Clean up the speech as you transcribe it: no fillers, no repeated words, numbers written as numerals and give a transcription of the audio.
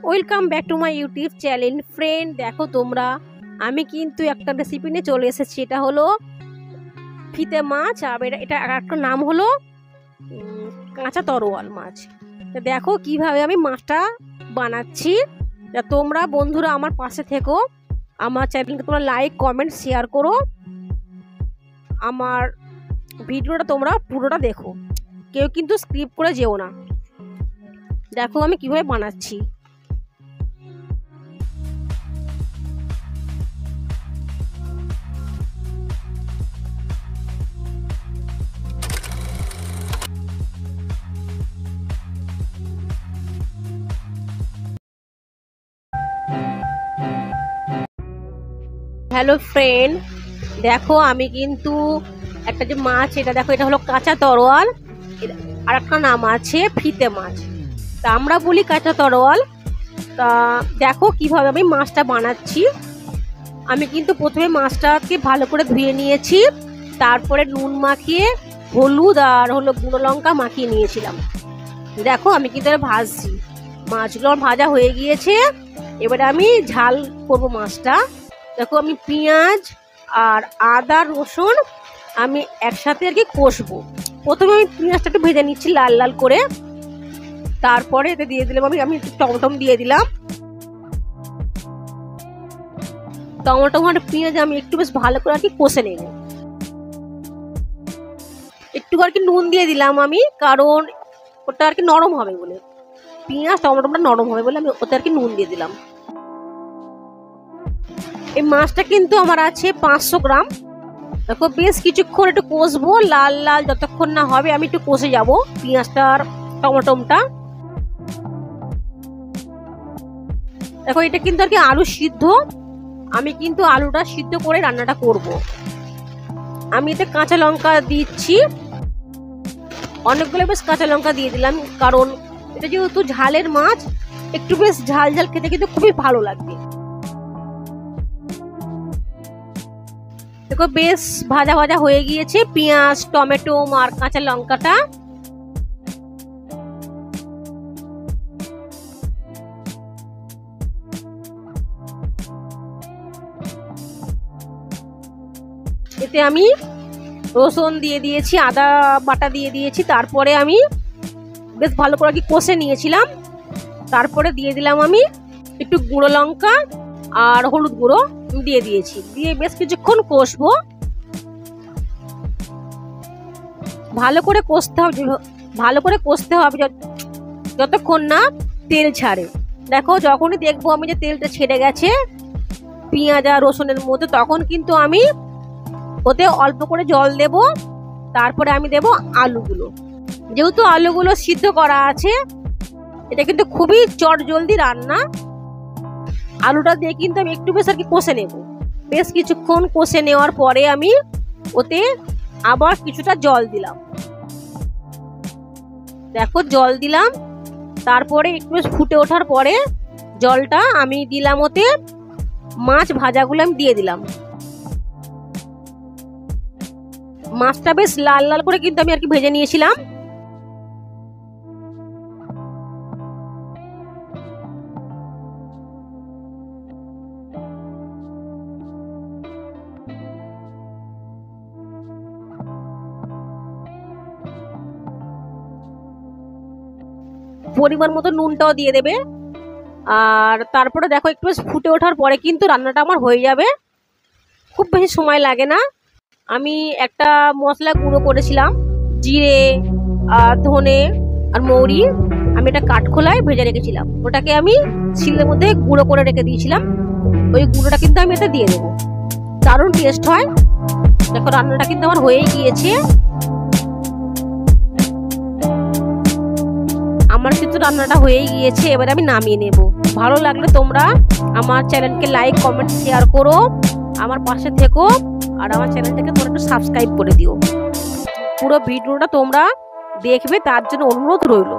Welcome back to my YouTube channel friend. দেখো তোমরা, আমি কিন্তু একটা রেসিপি নিয়ে চলে এসেছি। এটা হলো ফিতে মাছ, আর এটা একটা নাম হলো কাঁচা তরোয়াল মাছ। দেখো কিভাবে আমি মাছটা বানাচ্ছি। তোমরা বন্ধুরা আমার পাশে থেকো, আমার চ্যানেলকে তোমরা লাইক কমেন্ট শেয়ার করো, আমার ভিডিওটা তোমরা পুরোটা দেখো, কেউ কিন্তু স্কিপ করে যেও না। দেখো আমি কিভাবে বানাচ্ছি। হ্যালো ফ্রেন্ড, দেখো আমি কিন্তু একটা যে মাছ, এটা দেখো, এটা হলো কাঁচা তরোয়াল, আর একটা নাম আছে ফিতে মাছ। তা আমরা বলি কাঁচা তরোয়াল। তা দেখো কিভাবে আমি মাছটা বানাচ্ছি। আমি কিন্তু প্রথমে মাছটাকে ভালো করে ধুয়ে নিয়েছি, তারপরে নুন মাখিয়ে হলুদ আর হলো গুঁড়ো লঙ্কা মাখিয়ে নিয়েছিলাম। দেখো আমি কিন্তু ভাজছি, মাছগুলো ভাজা হয়ে গিয়েছে। এবারে আমি ঝাল করবো মাছটা। দেখো আমি পেঁয়াজ আর আদা রসুন আমি একসাথে আর কি কষবো। প্রথমে আমি পেঁয়াজটা একটু ভেজে নিচ্ছি লাল লাল করে, তারপরে এতে দিয়ে দিলাম আমি একটু টমেটো দিয়ে দিলাম। টমেটো আর পেঁয়াজ আমি একটু বেশ ভালো করে আর কি কষে নেব। একটু আর কি নুন দিয়ে দিলাম আমি, কারণ ওটা আর কি নরম হবে বলে, পেঁয়াজ টমেটোটা নরম হবে বলে আমি ওতে আর কি নুন দিয়ে দিলাম। এই মাছটা কিন্তু আমার আছে 500 গ্রাম। দেখো বেশ কিছুক্ষণ একটু কষবো, লাল লাল যতক্ষণ না হবে আমি একটু কষে যাব পেঁয়াজটা আর টমেটোটা। দেখো এটা কিন্তু আর কি আলু সিদ্ধ, আমি কিন্তু আলুটা সিদ্ধ করে রান্নাটা করব। আমি এতে কাঁচা লঙ্কা দিচ্ছি, অনেকগুলো বেশ কাঁচা লঙ্কা দিয়ে দিলাম, কারণ এটা যেহেতু ঝালের মাছ, একটু বেশ ঝাল ঝাল খেতে কিন্তু খুবই ভালো লাগবে। দেখো বেশ ভাজা ভাজা হয়ে গিয়েছে পেঁয়াজ টমেটো আর কাঁচা লঙ্কাটা। এতে আমি রসুন দিয়ে দিয়েছি, আদা বাটা দিয়ে দিয়েছি, তারপরে আমি বেশ ভালো করে কি কষে নিয়েছিলাম। তারপরে দিয়ে দিলাম আমি একটু গুঁড়ো লঙ্কা আর হলুদ গুঁড়ো দিয়ে দিয়েছি, দিয়ে বেশ কিছুক্ষণ কষবো। ভালো করে কষতে হবে, ভালো করে কষতে হবে যতক্ষণ না তেল ছাড়ে। দেখো যখনই দেখবো আমি যে তেলটা ছেড়ে গেছে পেঁয়াজ আর রসুনের মধ্যে, তখন কিন্তু আমি ওতে অল্প করে জল দেব। তারপরে আমি দেব আলুগুলো। যেহেতু আলুগুলো সিদ্ধ করা আছে, এটা কিন্তু খুবই চটজলদি রান্না। আলুটা দিয়ে কিন্তু আমি একটু বেশ আর কি কষে নেব। বেশ কিছুক্ষণ কষে নেওয়ার পরে আমি ওতে আবার কিছুটা জল দিলাম। দেখো জল দিলাম, তারপরে একটু বেশ ফুটে ওঠার পরে জলটা আমি দিলাম ওতে মাছ ভাজাগুলো আমি দিয়ে দিলাম। মাছটা বেশ লাল লাল করে কিন্তু আমি আর কি ভেজে নিয়েছিলাম। পরিমাণ মতো নুনটাও দিয়ে দেবে। আর তারপরে দেখো একটু বেশ ফুটে ওঠার পরে কিন্তু রান্নাটা আমার হয়ে যাবে, খুব বেশি সময় লাগে না। আমি একটা মশলা গুঁড়ো করেছিলাম, জিরে আর ধনে আর মৌরি, আমি এটা কাঠখোলায় ভেজে রেখেছিলাম, ওটাকে আমি শিলের মধ্যে গুঁড়ো করে রেখে দিয়েছিলাম। ওই গুঁড়োটা কিন্তু আমি এতে দিয়ে দেবো, দারুণ টেস্ট হয়। দেখো রান্নাটা কিন্তু আমার হয়েই গিয়েছে। আমার কিন্তু রান্নাটা হয়েই গিয়েছে, এবার আমি নামিয়ে নেব। ভালো লাগলে তোমরা আমার চ্যানেলকে লাইক কমেন্ট শেয়ার করো, আমার পাশে থেকো, আর আমার চ্যানেলটাকে তোমরা একটু সাবস্ক্রাইব করে দিও। পুরো ভিডিওটা তোমরা দেখবে, তার জন্য অনুরোধ রইল।